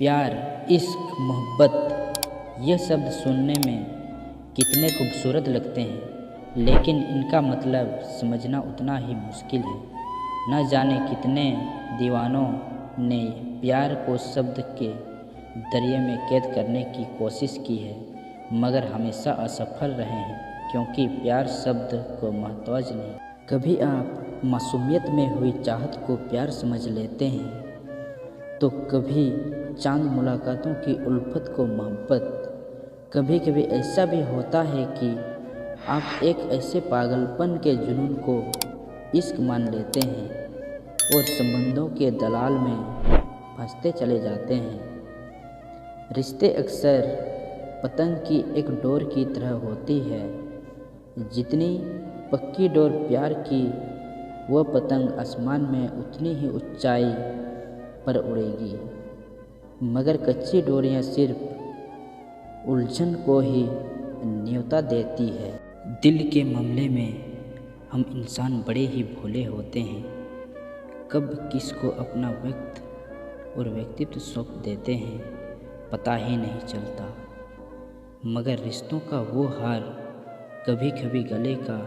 प्यार, इश्क, मोहब्बत ये शब्द सुनने में कितने खूबसूरत लगते हैं, लेकिन इनका मतलब समझना उतना ही मुश्किल है। न जाने कितने दीवानों ने प्यार को शब्द के दरिया में कैद करने की कोशिश की है, मगर हमेशा असफल रहे हैं, क्योंकि प्यार शब्द को महताज नहीं। कभी आप मासूमियत में हुई चाहत को प्यार समझ लेते हैं, तो कभी चांद मुलाकातों की उल्फत को मोहब्बत। कभी कभी ऐसा भी होता है कि आप एक ऐसे पागलपन के जुनून को इश्क मान लेते हैं और संबंधों के दलाल में फंसते चले जाते हैं। रिश्ते अक्सर पतंग की एक डोर की तरह होती है। जितनी पक्की डोर प्यार की, वह पतंग आसमान में उतनी ही ऊंचाई पर उड़ेगी, मगर कच्ची डोरियां सिर्फ उलझन को ही न्योता देती है। दिल के मामले में हम इंसान बड़े ही भोले होते हैं। कब किसको अपना वक्त और व्यक्तित्व सौंप देते हैं पता ही नहीं चलता, मगर रिश्तों का वो हार कभी कभी गले का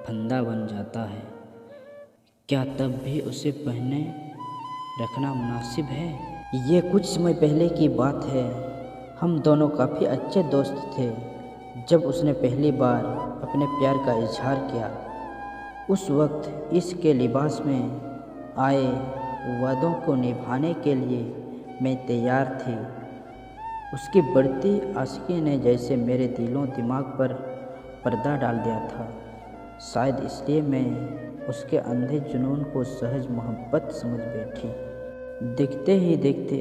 फंदा बन जाता है। क्या तब भी उसे पहने रखना मुनासिब है? ये कुछ समय पहले की बात है। हम दोनों काफ़ी अच्छे दोस्त थे जब उसने पहली बार अपने प्यार का इजहार किया। उस वक्त इश्क के लिबास में आए वादों को निभाने के लिए मैं तैयार थी। उसकी बढ़ती आशिकी ने जैसे मेरे दिलों दिमाग पर पर्दा डाल दिया था। शायद इसलिए मैं उसके अंधे जुनून को सहज मोहब्बत समझ बैठी। देखते ही देखते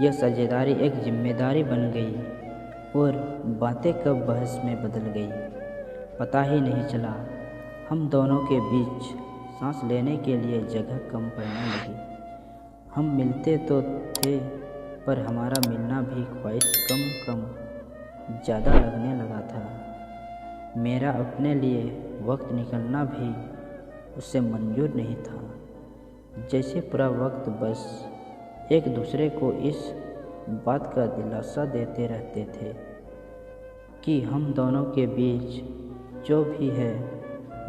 यह साझेदारी एक जिम्मेदारी बन गई और बातें कब बहस में बदल गई पता ही नहीं चला। हम दोनों के बीच सांस लेने के लिए जगह कम पड़ने लगी। हम मिलते तो थे, पर हमारा मिलना भी ख्वाहिश कम कम ज़्यादा लगने लगा था। मेरा अपने लिए वक्त निकलना भी उससे मंजूर नहीं था। जैसे पूरा वक्त बस एक दूसरे को इस बात का दिलासा देते रहते थे कि हम दोनों के बीच जो भी है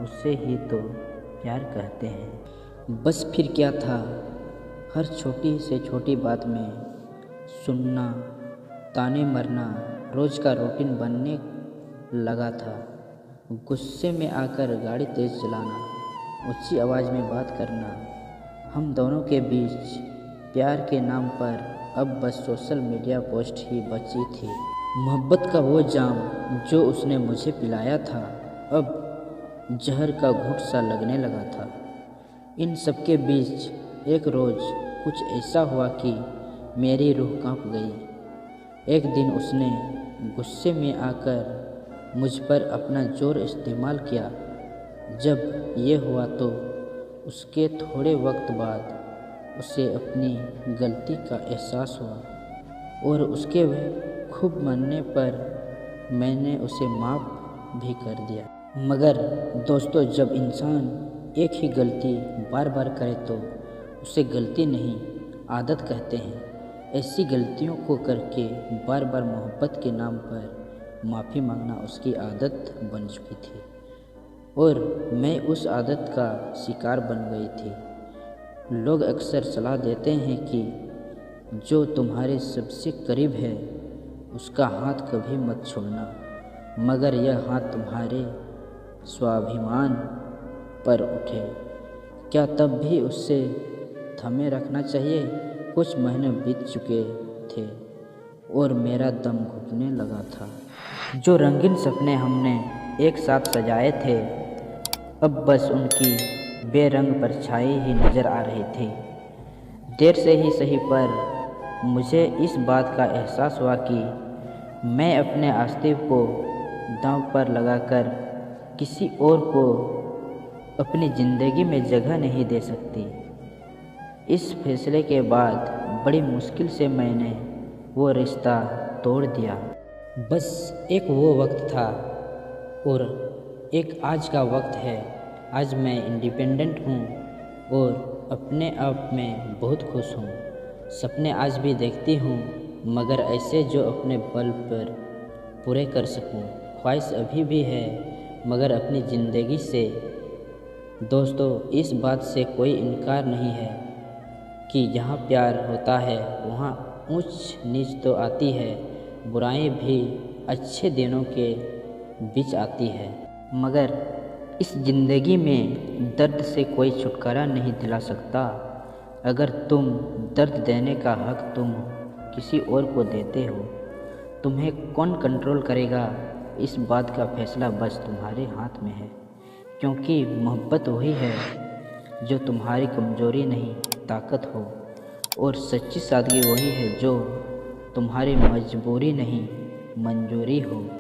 उससे ही तो प्यार कहते हैं। बस फिर क्या था, हर छोटी से छोटी बात में सुनना, ताने मरना रोज़ का रूटीन बनने लगा था। गुस्से में आकर गाड़ी तेज़ चलाना, ऊंची आवाज़ में बात करना। हम दोनों के बीच प्यार के नाम पर अब बस सोशल मीडिया पोस्ट ही बची थी। मोहब्बत का वो जाम जो उसने मुझे पिलाया था, अब जहर का घूंट सा लगने लगा था। इन सब के बीच एक रोज़ कुछ ऐसा हुआ कि मेरी रूह कांप गई। एक दिन उसने गुस्से में आकर मुझ पर अपना जोर इस्तेमाल किया। जब ये हुआ तो उसके थोड़े वक्त बाद उसे अपनी गलती का एहसास हुआ और उसके खूब मनने पर मैंने उसे माफ़ भी कर दिया। मगर दोस्तों, जब इंसान एक ही गलती बार बार करे तो उसे गलती नहीं, आदत कहते हैं। ऐसी गलतियों को करके बार बार मोहब्बत के नाम पर माफ़ी मांगना उसकी आदत बन चुकी थी और मैं उस आदत का शिकार बन गई थी। लोग अक्सर सलाह देते हैं कि जो तुम्हारे सबसे करीब है उसका हाथ कभी मत छोड़ना, मगर यह हाथ तुम्हारे स्वाभिमान पर उठे, क्या तब भी उससे थमे रखना चाहिए? कुछ महीने बीत चुके थे और मेरा दम घुटने लगा था। जो रंगीन सपने हमने एक साथ सजाए थे, अब बस उनकी बेरंग परछाई ही नज़र आ रही थी। देर से ही सही, पर मुझे इस बात का एहसास हुआ कि मैं अपने अस्तित्व को दांव पर लगाकर किसी और को अपनी ज़िंदगी में जगह नहीं दे सकती। इस फैसले के बाद बड़ी मुश्किल से मैंने वो रिश्ता तोड़ दिया। बस एक वो वक्त था और एक आज का वक्त है। आज मैं इंडिपेंडेंट हूँ और अपने आप में बहुत खुश हूँ। सपने आज भी देखती हूँ, मगर ऐसे जो अपने बल पर पूरे कर सकूँ। ख्वाहिश अभी भी है, मगर अपनी ज़िंदगी से। दोस्तों, इस बात से कोई इनकार नहीं है कि जहाँ प्यार होता है वहाँ ऊंच नीच तो आती है, बुराई भी अच्छे दिनों के बीच आती है। मगर इस ज़िंदगी में दर्द से कोई छुटकारा नहीं दिला सकता। अगर तुम दर्द देने का हक तुम किसी और को देते हो, तुम्हें कौन कंट्रोल करेगा, इस बात का फैसला बस तुम्हारे हाथ में है। क्योंकि मोहब्बत वही है जो तुम्हारी कमज़ोरी नहीं ताकत हो, और सच्ची सादगी वही है जो तुम्हारी मजबूरी नहीं मंजूरी हो।